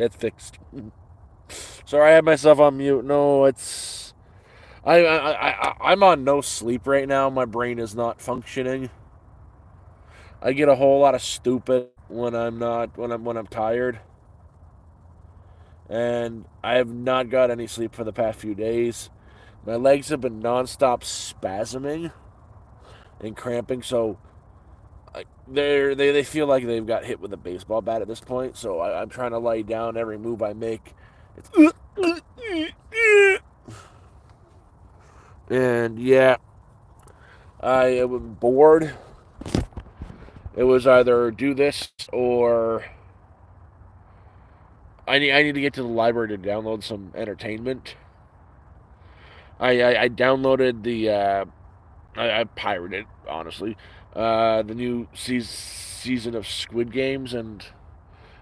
It's fixed. Sorry, I had myself on mute. No, it's I'm on no sleep right now. My brain is not functioning. I get a whole lot of stupid when I'm tired, and I have not got any sleep for the past few days. My legs have been nonstop spasming and cramping, so they feel like they've got hit with a baseball bat at this point. So I'm trying to lie down. Every move I make, it's and yeah, I am bored. It was either do this or I need to get to the library to download some entertainment. I downloaded I pirated honestly the new season of Squid Games, and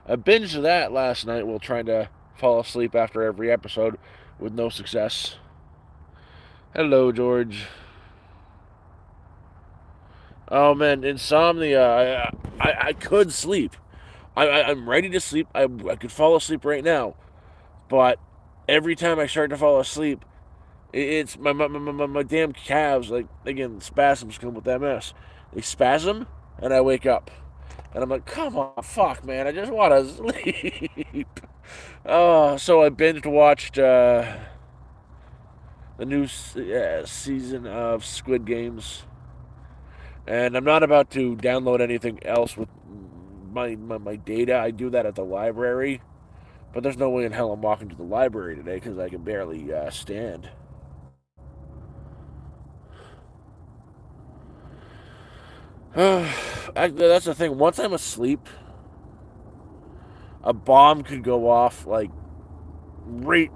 I binged that last night while trying to fall asleep after every episode with no success. Hello, George. Oh man, insomnia. I could sleep. I'm ready to sleep. I could fall asleep right now, but every time I start to fall asleep, it's my damn calves. Like again, spasms come with MS. They spasm, and I wake up, and I'm like, come on, fuck, man, I just want to sleep. Oh, so I binge watched the new season of Squid Games, and I'm not about to download anything else with my data. I do that at the library, but there's no way in hell I'm walking to the library today because I can barely stand. That's the thing. Once I'm asleep, a bomb could go off like right.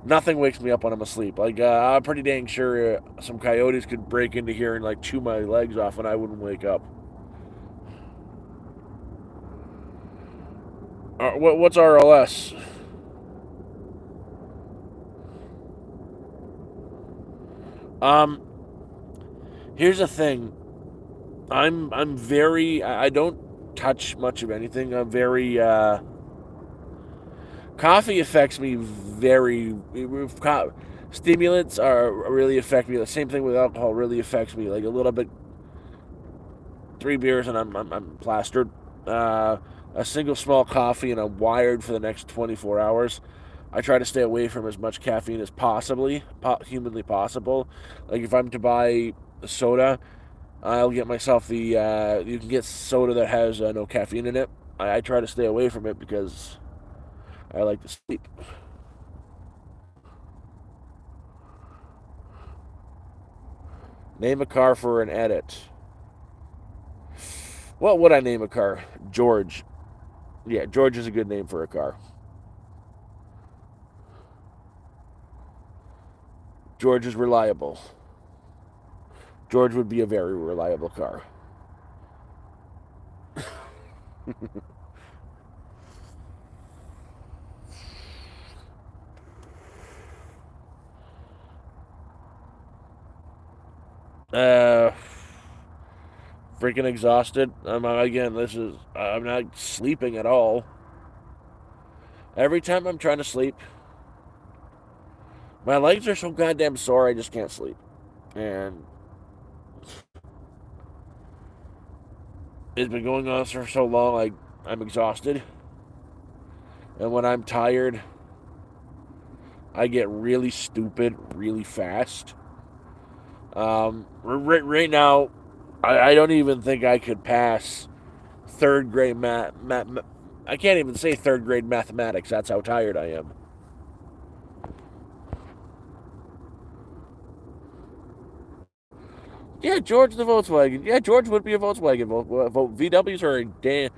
Nothing wakes me up when I'm asleep. Like I'm pretty dang sure some coyotes could break into here and like chew my legs off, and I wouldn't wake up. What's RLS? Um, Here's the thing. I'm very. I don't touch much of anything. I'm very. Coffee affects me very. Stimulants are really affect me. The same thing with alcohol really affects me. Like a little bit. 3 beers and I'm plastered. Uh, a single small coffee and I'm wired for the next 24 hours. I try to stay away from as much caffeine as humanly possible. Like if I'm to buy soda, I'll get myself the. You can get soda that has no caffeine in it. I try to stay away from it because I like to sleep. Name a car for an edit. What would I name a car? George. Yeah, George is a good name for a car. George is reliable. George would be a very reliable car. Uh, Freaking exhausted. Again, I'm not sleeping at all. Every time I'm trying to sleep, my legs are so goddamn sore I just can't sleep. And it's been going on for so long, like I'm exhausted. And when I'm tired, I get really stupid really fast. Right now, I don't even think I could pass third grade I can't even say third grade mathematics. That's how tired I am. Yeah, George the Volkswagen. Yeah, George would be a Volkswagen. VWs are a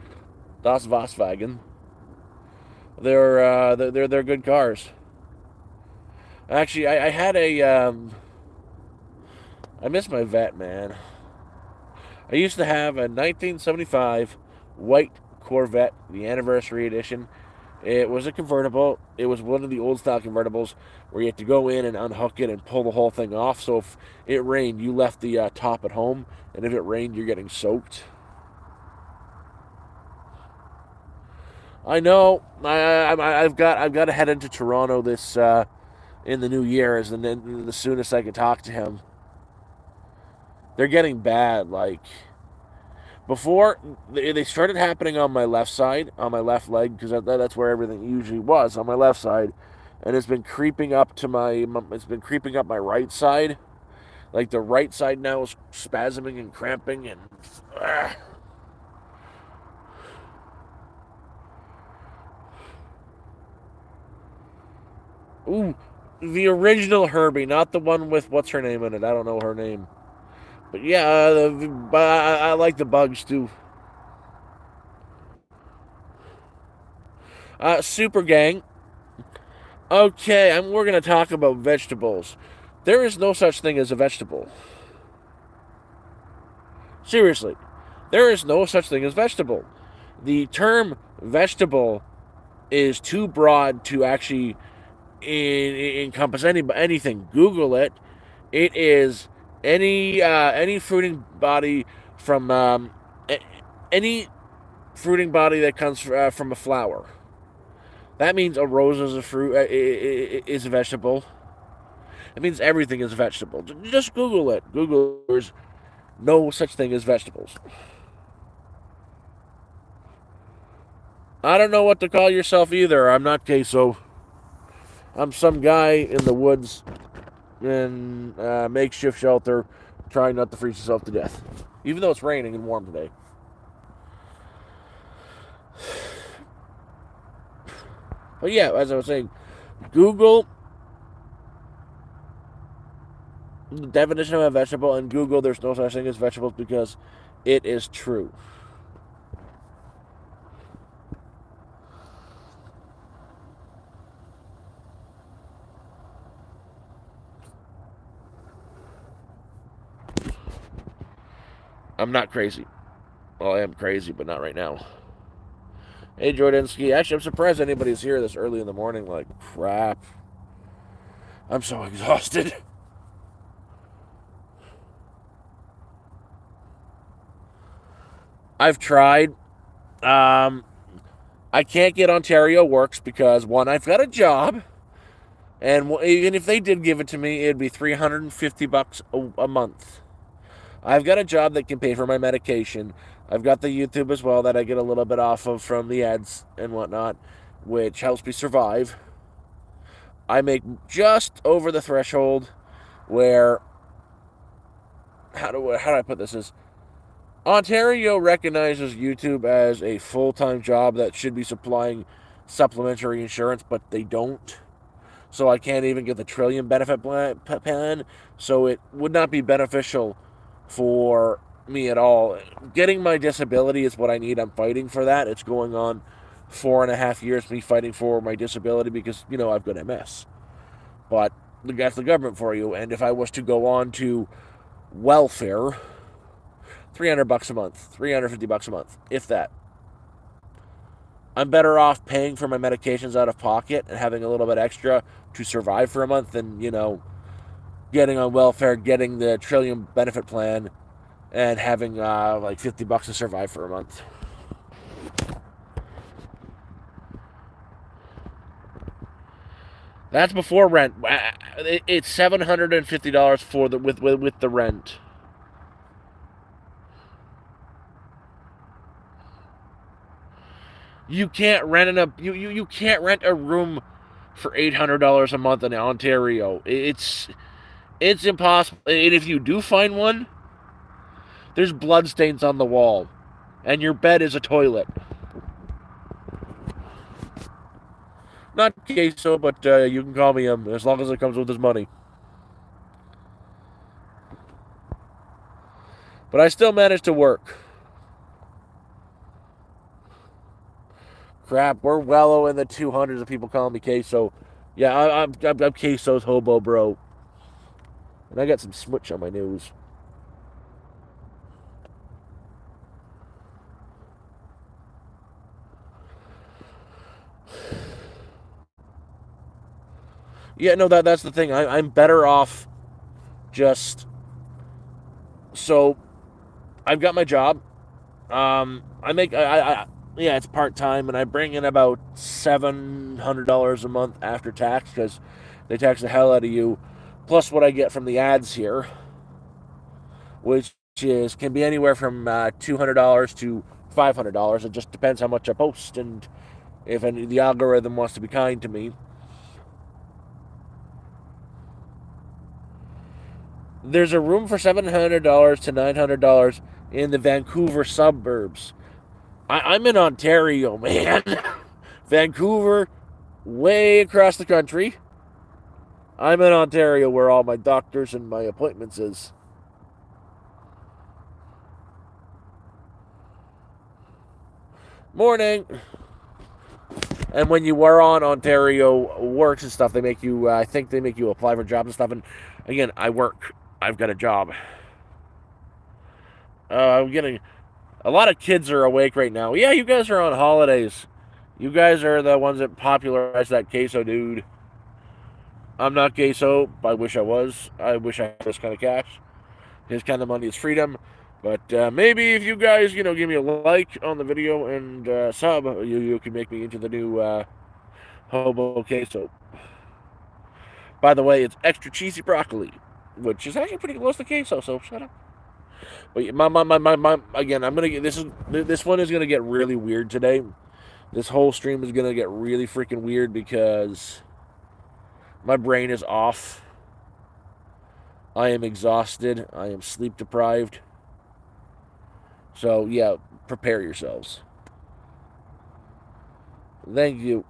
Das Volkswagen. They're good cars. Actually, I had a I miss my vet, man. I used to have a 1975 white Corvette, the anniversary edition. It was a convertible. It was one of the old style convertibles where you had to go in and unhook it and pull the whole thing off. So if it rained, you left the top at home, and if it rained, you're getting soaked. I know. I've got to head into Toronto this in the new year, and then the soonest I can talk to him. They're getting bad. Like before, they started happening on my left side, on my left leg, because that's where everything usually was on my left side, and it's been creeping up to it's been creeping up my right side. Like the right side now is spasming and cramping and. Ooh, the original Herbie, not the one with what's her name in it. I don't know her name, but yeah, I like the bugs too. Super Gang. Okay, we're gonna talk about vegetables. There is no such thing as a vegetable. Seriously, there is no such thing as vegetable. The term vegetable is too broad to actually encompass anything. Google it. It is any fruiting body from any fruiting body that comes from a flower. That means a rose is a fruit is a vegetable. It means everything is a vegetable. Just Google it. Google there's no such thing as vegetables. I don't know what to call yourself either. I'm not queso. I'm some guy in the woods in a makeshift shelter trying not to freeze yourself to death. Even though it's raining and warm today. But yeah, as I was saying, Google the definition of a vegetable and Google there's no such thing as vegetables because it is true. I'm not crazy. Well, I am crazy, but not right now. Hey, Jordansky. Actually, I'm surprised anybody's here this early in the morning. Like, crap. I'm so exhausted. I've tried. I can't get Ontario Works because, one, I've got a job. And even if they did give it to me, it'd be $350 a month. I've got a job that can pay for my medication. I've got the YouTube as well that I get a little bit off of from the ads and whatnot, which helps me survive. I make just over the threshold where how do I put this is Ontario recognizes YouTube as a full-time job that should be supplying supplementary insurance, but they don't. So I can't even get the Trillium benefit plan. So it would not be beneficial for me at all. Getting my disability is what I need. I'm fighting for that. It's going on 4.5 years me fighting for my disability because I've got MS. But that's the government for you. And if I was to go on to welfare, $300 a month, $350 a month, if that. I'm better off paying for my medications out of pocket and having a little bit extra to survive for a month than, getting on welfare, getting the Trillium benefit plan, and having like $50 to survive for a month. That's before rent. It's $750 for the with the rent. You can't rent you can't rent a room for $800 a month in Ontario. It's impossible. And if you do find one, there's bloodstains on the wall, and your bed is a toilet. Not queso, but you can call me him as long as it comes with his money. But I still managed to work. Crap, we're well in the 200s of people calling me queso. Yeah, I'm queso's hobo bro, and I got some smutch on my nose. Yeah, no, that's the thing. I'm better off just so I've got my job. I make Yeah, it's part-time, and I bring in about $700 a month after tax, because they tax the hell out of you, plus what I get from the ads here, which is can be anywhere from $200 to $500. It just depends how much I post and if the algorithm wants to be kind to me. There's a room for $700 to $900 in the Vancouver suburbs. I'm in Ontario, man. Vancouver, way across the country. I'm in Ontario, where all my doctors and my appointments is. Morning. And when you are on Ontario Works and stuff, they make you. I think they make you apply for jobs and stuff. And again, I work. I've got a job. I'm getting a lot of kids are awake right now. Yeah, you guys are on holidays. You guys are the ones that popularized that queso, dude. I'm not queso. I wish I was. I wish I had this kind of cash. His kind of money is freedom. But maybe if you guys, give me a like on the video and sub, you can make me into the new hobo queso. By the way, it's extra cheesy broccoli, which is actually pretty close to queso. So shut up. But my again, I'm gonna get this one is gonna get really weird today. This whole stream is gonna get really freaking weird because my brain is off. I am exhausted. I am sleep deprived. So yeah, prepare yourselves. Thank you.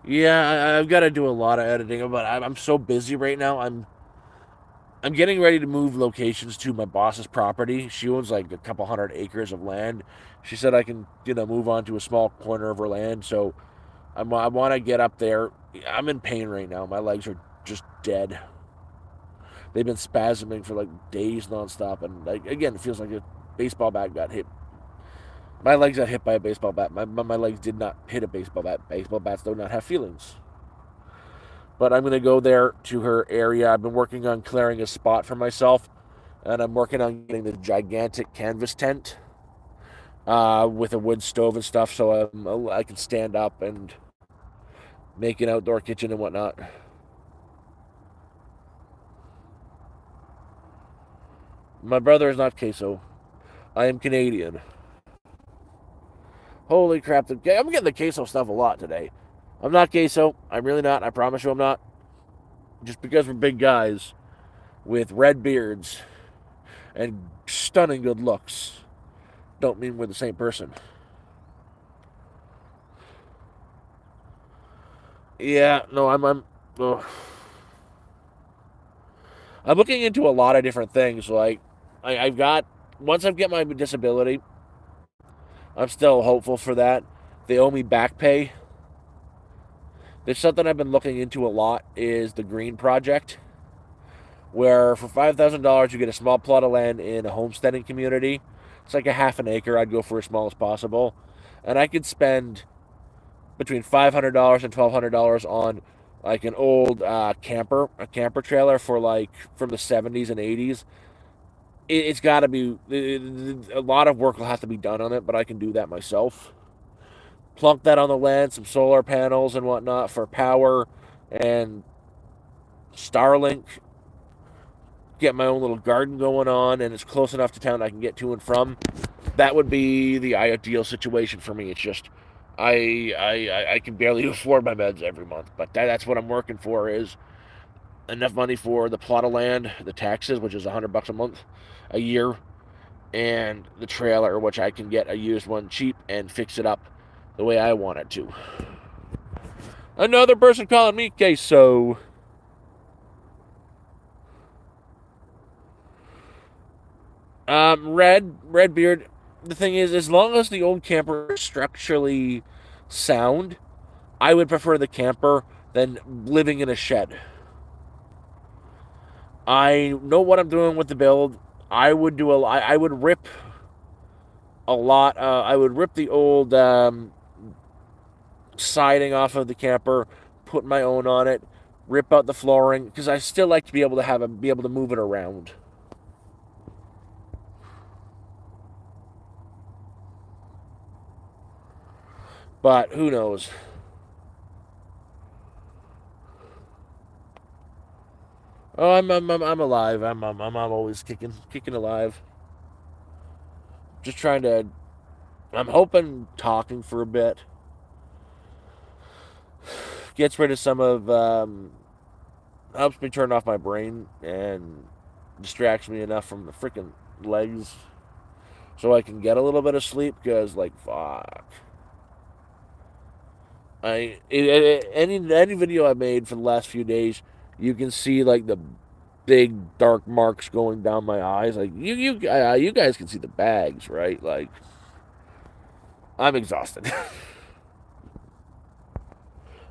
Yeah, I've got to do a lot of editing, but I'm so busy right now. I'm getting ready to move locations to my boss's property. She owns like a couple hundred acres of land. She said I can, move on to a small corner of her land. So I want to get up there. I'm in pain right now. My legs are just dead. They've been spasming for like days nonstop, and like again, it feels like a baseball bat got hit. My legs got hit by a baseball bat. My legs did not hit a baseball bat. Baseball bats do not have feelings. But I'm going to go there to her area. I've been working on clearing a spot for myself, and I'm working on getting the gigantic canvas tent with a wood stove and stuff, so I can stand up and make an outdoor kitchen and whatnot. My brother is not queso. I am Canadian. Holy crap! I'm getting the queso stuff a lot today. I'm not queso. I'm really not. I promise you I'm not. Just because we're big guys with red beards and stunning good looks don't mean we're the same person. Yeah, no, oh. I'm looking into a lot of different things. Like, I've got once I get my disability, I'm still hopeful for that. They owe me back pay. There's something I've been looking into a lot is the Green Project, where for $5,000 you get a small plot of land in a homesteading community. It's like a half an acre. I'd go for as small as possible, and I could spend between $500 and $1,200 on like an old a camper trailer for like from the '70s and '80s. It's got to be a lot of work will have to be done on it, but I can do that myself. Plunk that on the land, some solar panels and whatnot for power, and Starlink. Get my own little garden going on, and it's close enough to town I can get to and from. That would be the ideal situation for me. It's just I can barely afford my meds every month, but that's what I'm working for is enough money for the plot of land, the taxes, which is $100 a month, a year, and the trailer, which I can get a used one cheap and fix it up the way I want it to. Another person calling me queso. Red beard. The thing is, as long as the old camper is structurally sound, I would prefer the camper than living in a shed. I know what I'm doing with the build. I would rip a lot. I would rip the old siding off of the camper, put my own on it, rip out the flooring, because I still like to be able to be able to move it around. But who knows? Oh, I'm alive. I'm always kicking alive. Just trying to. I'm hoping talking for a bit gets rid of some of helps me turn off my brain and distracts me enough from the freaking legs so I can get a little bit of sleep. Because like fuck, any video I made for the last few days, you can see like the big dark marks going down my eyes. Like you guys can see the bags, right? Like I'm exhausted.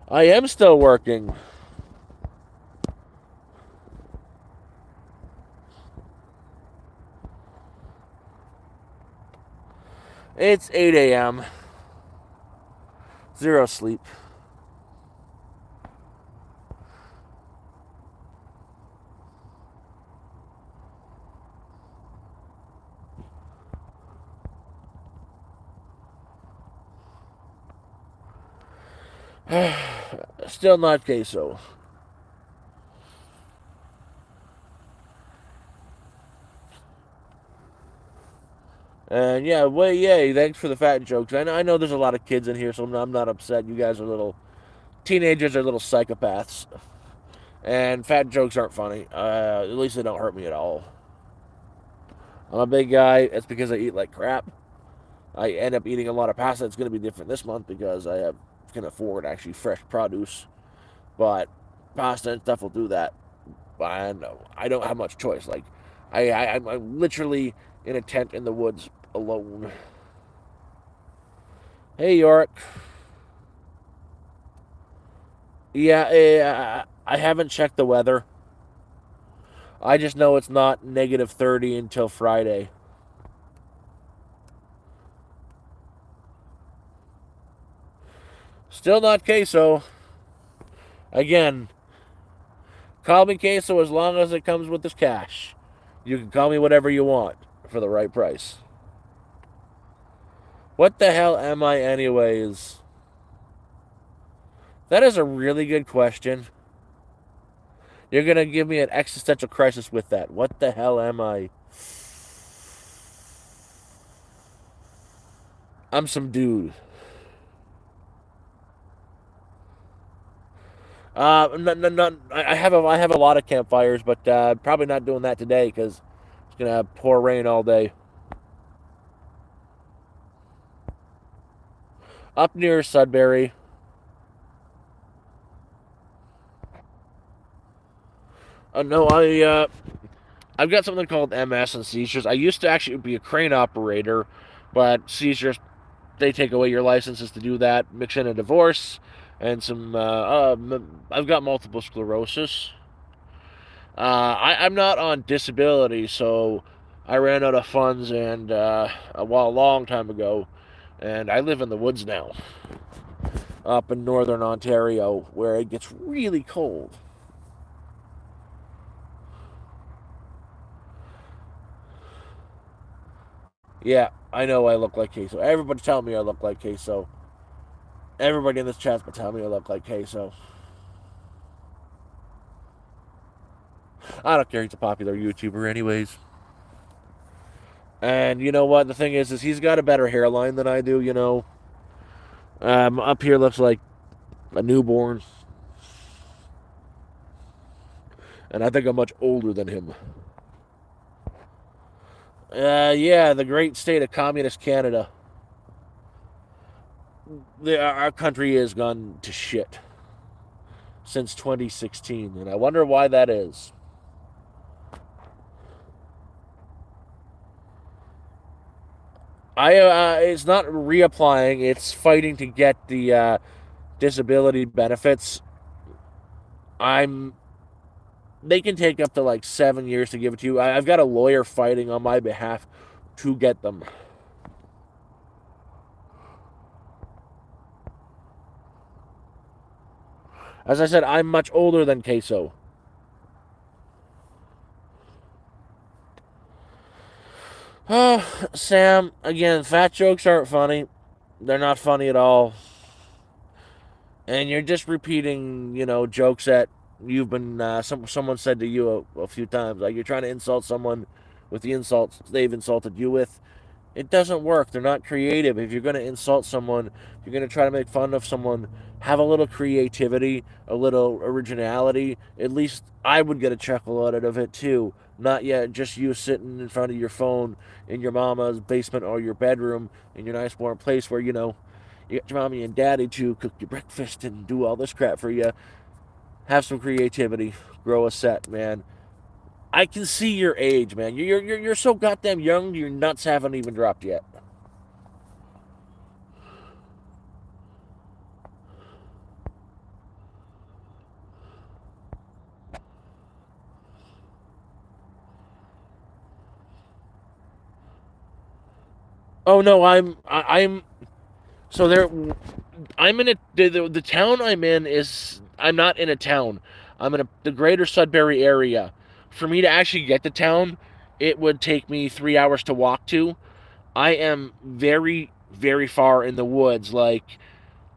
I am still working. It's 8 a.m. Zero sleep. Still not queso. And yeah, well, yay! Thanks for the fat jokes. I know there's a lot of kids in here, so I'm not upset. You guys are little teenagers, are little psychopaths, and fat jokes aren't funny. At least they don't hurt me at all. I'm a big guy. It's because I eat like crap. I end up eating a lot of pasta. It's going to be different this month because can afford actually fresh produce. But pasta and stuff will do that. And I don't have much choice. Like I'm literally in a tent in the woods alone. Hey York. Yeah, I haven't checked the weather. I just know it's not -30 until Friday. Still not queso. Again, call me queso as long as it comes with this cash. You can call me whatever you want for the right price. What the hell am I, anyways? That is a really good question. You're going to give me an existential crisis with that. What the hell am I? I'm some dude. I have a lot of campfires, but probably not doing that today because it's gonna pour rain all day. Up near Sudbury. No, I've got something called MS and seizures. I used to actually be a crane operator, but seizures, they take away your licenses to do that. Mix in a divorce and some. I've got multiple sclerosis. I'm not on disability, so I ran out of funds and a long time ago, and I live in the woods now, up in northern Ontario, where it gets really cold. Yeah, I know I look like queso. Everybody tell me I look like queso. Everybody in this chat's been telling me I look like queso. I don't care. He's a popular YouTuber, anyways. And you know what? The thing is he's got a better hairline than I do. Up here looks like a newborn, and I think I'm much older than him. Yeah, the great state of communist Canada. Our country has gone to shit since 2016, and I wonder why that is. It's not reapplying; it's fighting to get the disability benefits. I'm. They can take up to like 7 years to give it to you. I've got a lawyer fighting on my behalf to get them. As I said, I'm much older than Queso. Sam, again, fat jokes aren't funny. They're not funny at all. And you're just repeating, jokes that you've been someone said to you a few times. Like you're trying to insult someone with the insults they've insulted you with. It doesn't work. They're not creative. If you're going to insult someone, if you're going to try to make fun of someone, have a little creativity, a little originality. At least I would get a chuckle out of it too. Not yet just you sitting in front of your phone in your mama's basement or your bedroom in your nice warm place where, you got your mommy and daddy to cook your breakfast and do all this crap for you. Have some creativity. Grow a set, man. I can see your age, man. You're so goddamn young. Your nuts haven't even dropped yet. Oh no, I'm so there. I'm in the town I'm in is I'm not in a town. I'm in the greater Sudbury area. For me to actually get to town, it would take me 3 hours to walk to. I am very very far in the woods. Like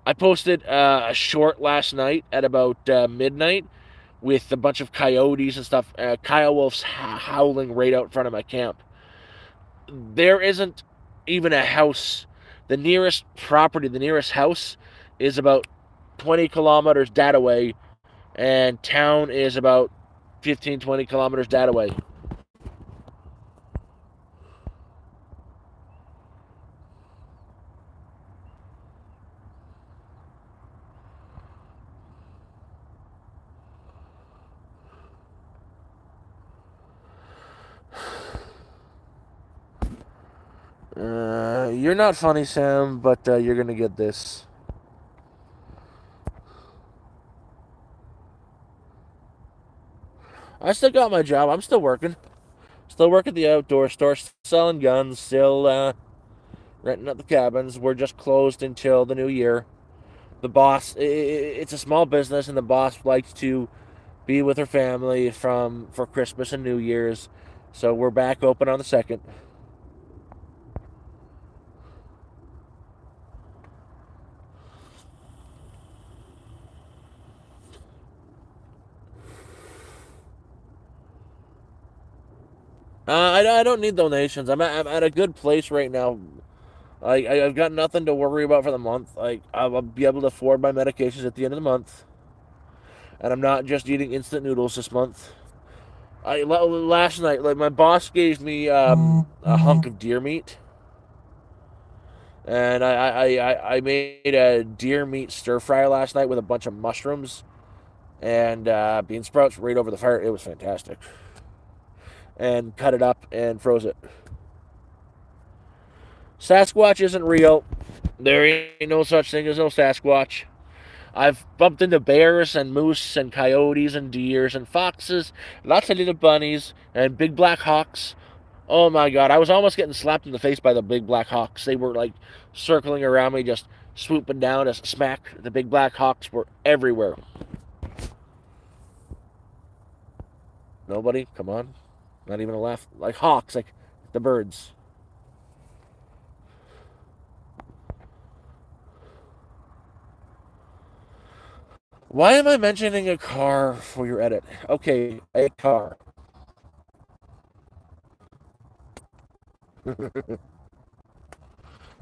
I posted a short last night at about midnight with a bunch of coyotes and stuff. Coyote wolves howling right out in front of my camp. There isn't even a house. The nearest property, the nearest house, is about 20 kilometers that away, and town is about 15, 20 kilometers that away. You're not funny, Sam, but you're gonna get this. I still got my job. I'm still working. Still work at the outdoor store, selling guns, still renting out the cabins. We're just closed until the new year. The boss, it's a small business, and the boss likes to be with her family for Christmas and New Year's. So we're back open on the 2nd. I don't need donations. I'm at a good place right now. I've got nothing to worry about for the month. I'll be able to afford my medications at the end of the month, and I'm not just eating instant noodles this month. Last night, like my boss gave me a hunk of deer meat, and I made a deer meat stir fry last night with a bunch of mushrooms and bean sprouts right over the fire. It was fantastic. And cut it up and froze it. Sasquatch isn't real. There ain't no such thing as no Sasquatch. I've bumped into bears and moose and coyotes and deers and foxes, lots of little bunnies and big black hawks. Oh my god, I was almost getting slapped in the face by the big black hawks. They were like circling around me, just swooping down to smack. The big black hawks were everywhere. Nobody? Come on. Not even a laugh. Like hawks, like the birds. Why am I mentioning a car for your edit? Okay, a car.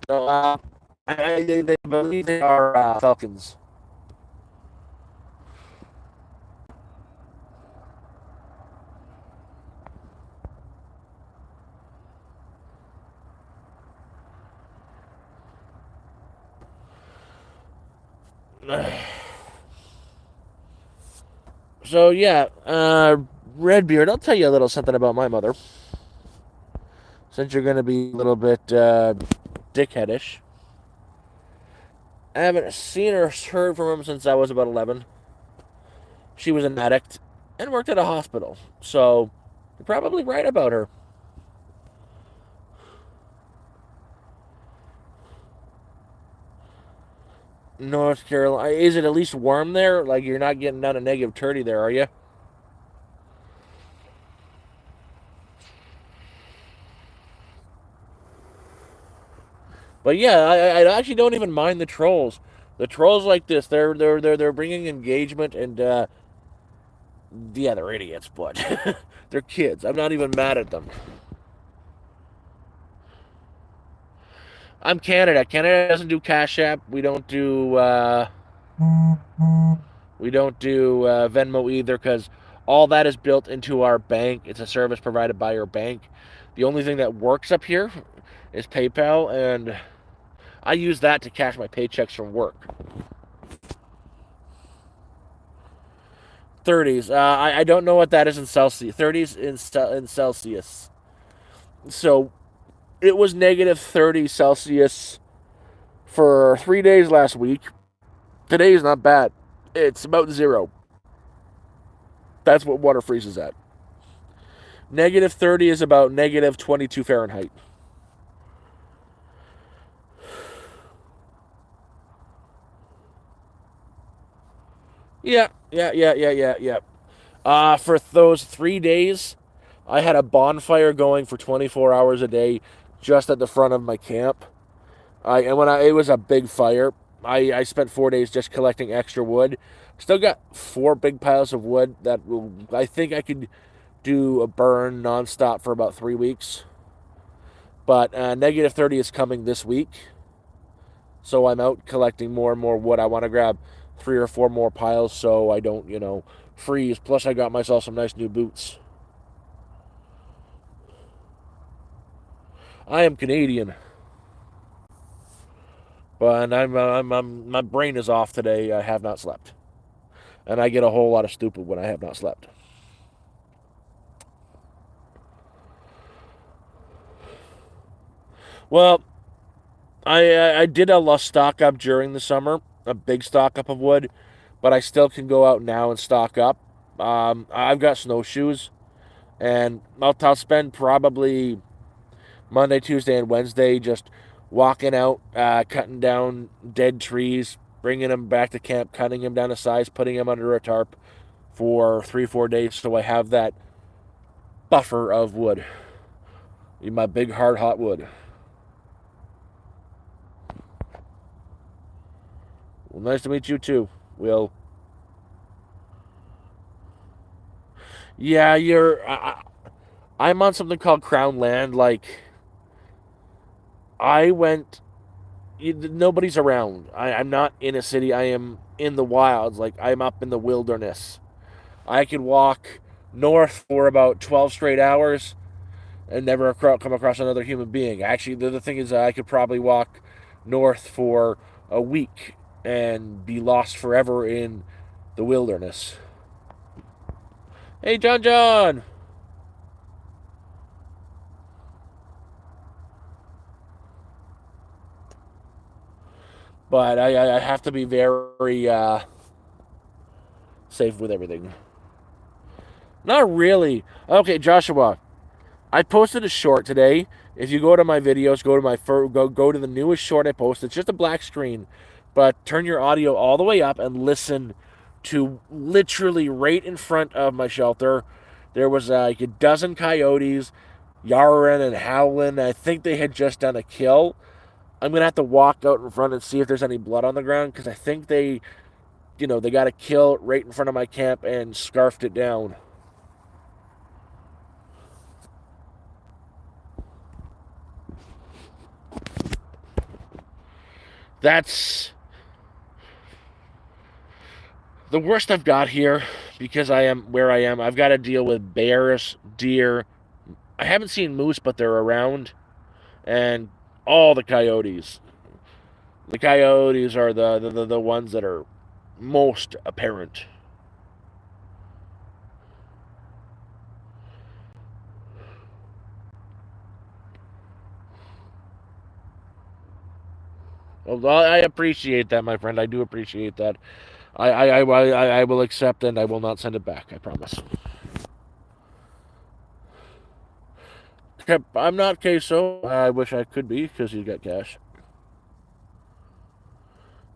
So, they believe they are falcons. So yeah, Redbeard. I'll tell you a little something about my mother, since you're going to be a little bit dickheadish. I haven't seen or heard from him since I was about 11. She was an addict and worked at a hospital, so you're probably right about her. North Carolina. Is it at least warm there? Like you're not getting down to negative 30 there, are you? But yeah, I actually don't even mind the trolls. The trolls like this, they're bringing engagement and yeah, they're idiots, but they're kids. I'm not even mad at them. I'm Canada. Canada doesn't do Cash App. We don't do Venmo either because all that is built into our bank. It's a service provided by your bank. The only thing that works up here is PayPal, and I use that to cash my paychecks from work. 30s. I don't know what that is in Celsius. 30s in Celsius. So it was negative 30 Celsius for 3 days last week. Today is not bad. It's about zero. That's what water freezes at. Negative 30 is about negative 22 Fahrenheit. Yeah. For those 3 days, I had a bonfire going for 24 hours a day just at the front of my camp. It was a big fire. I spent 4 days just collecting extra wood. Still got four big piles of wood that I think I could do a burn nonstop for about 3 weeks. But negative 30 is coming this week. So I'm out collecting more and more wood. I want to grab 3 or 4 more piles so I don't, freeze. Plus, I got myself some nice new boots. I am Canadian, but my brain is off today. I have not slept, and I get a whole lot of stupid when I have not slept. Well, I did a stock up during the summer, a big stock up of wood, but I still can go out now and stock up. I've got snowshoes, and I'll spend probably Monday, Tuesday, and Wednesday just walking out, cutting down dead trees, bringing them back to camp, cutting them down to size, putting them under a tarp for 3, 4 days so I have that buffer of wood. My big, hard, hot wood. Well, nice to meet you too, Will. Yeah, I'm on something called Crown Land. Like, I went. Nobody's around. I'm not in a city. I am in the wilds. Like, I'm up in the wilderness. I could walk north for about 12 straight hours and never come across another human being. Actually, the thing is, I could probably walk north for a week and be lost forever in the wilderness. Hey, John John! But I have to be very safe with everything. Not really. Okay, Joshua, I posted a short today. If you go to my videos, go to the newest short I posted. It's just a black screen, but turn your audio all the way up and listen to literally right in front of my shelter. There was like a dozen coyotes, yarring and howling. I think they had just done a kill. I'm gonna have to walk out in front and see if there's any blood on the ground because I think they got a kill right in front of my camp and scarfed it down. That's the worst I've got here because I am where I am. I've got to deal with bears, deer. I haven't seen moose, but they're around, and all the coyotes. The coyotes are the ones that are most apparent. Well, I appreciate that, my friend. I do appreciate that. I will accept and I will not send it back. I promise. Okay, I'm not queso. I wish I could be because you got cash.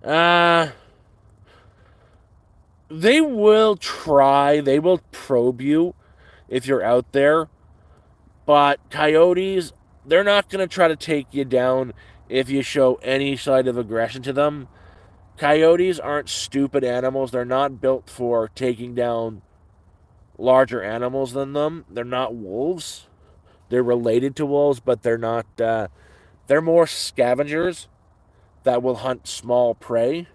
Uh, they will try. They will probe you if you're out there. But coyotes, they're not going to try to take you down if you show any side of aggression to them. Coyotes aren't stupid animals. They're not built for taking down larger animals than them. They're not wolves. They're related to wolves, but they're not. They're more scavengers that will hunt small prey.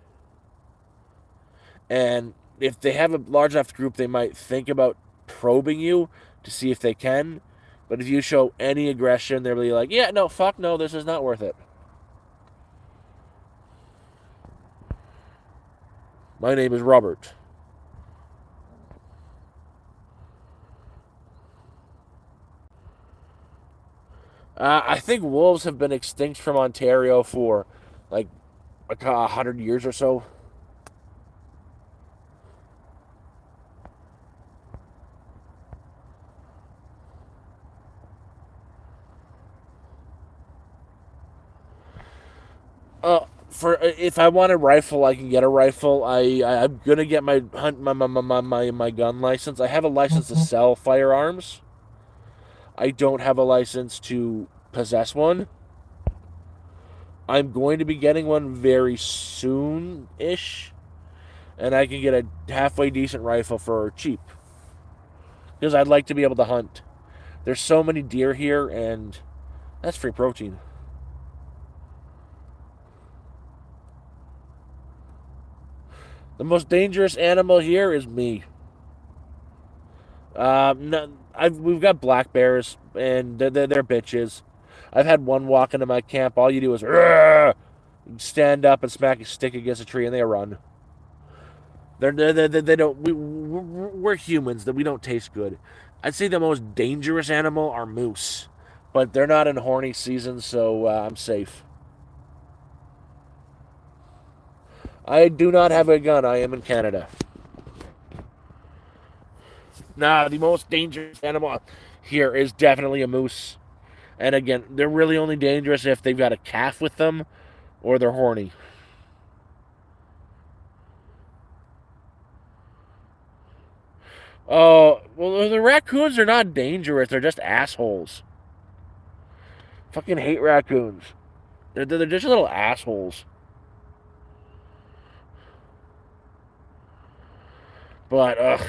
And if they have a large enough group, they might think about probing you to see if they can. But if you show any aggression, they'll be like, yeah, no, fuck no, this is not worth it. My name is Robert. I think wolves have been extinct from Ontario for like 100 years or so. For if I want a rifle, I can get a rifle. I'm gonna get my hunt my gun license. I have a license to sell firearms. I don't have a license to possess one. I'm going to be getting one very soon ish, and I can get a halfway decent rifle for cheap because I'd like to be able to hunt. There's so many deer here, and that's free protein. The most dangerous animal here is me. No, we've got black bears, and they're bitches. I've had one walk into my camp. All you do is stand up and smack a stick against a tree, and they run. They don't. We're humans that we don't taste good. I'd say the most dangerous animal are moose, but they're not in horny season, so I'm safe. I do not have a gun. I am in Canada. Nah, the most dangerous animal here is definitely a moose. And again, they're really only dangerous if they've got a calf with them or they're horny. Oh, well, the raccoons are not dangerous. They're just assholes. Fucking hate raccoons. They're just little assholes. But,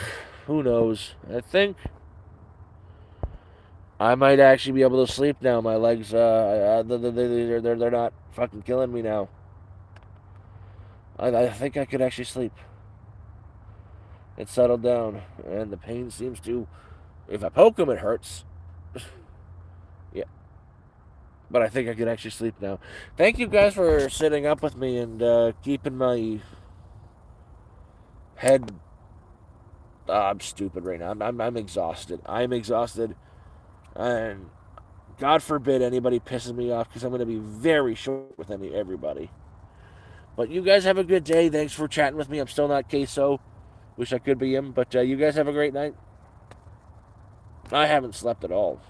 who knows? I think I might actually be able to sleep now. My legs, they're not fucking killing me now. I think I could actually sleep. It settled down, and the pain seems to. If I poke them, it hurts. Yeah, but I think I could actually sleep now. Thank you guys for sitting up with me and keeping my head. I'm stupid right now. I'm exhausted. I'm exhausted, and God forbid anybody pisses me off because I'm going to be very short with everybody. But you guys have a good day. Thanks for chatting with me. I'm still not queso. Wish I could be him, but you guys have a great night. I haven't slept at all.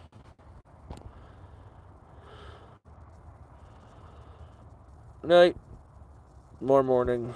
Night. More morning.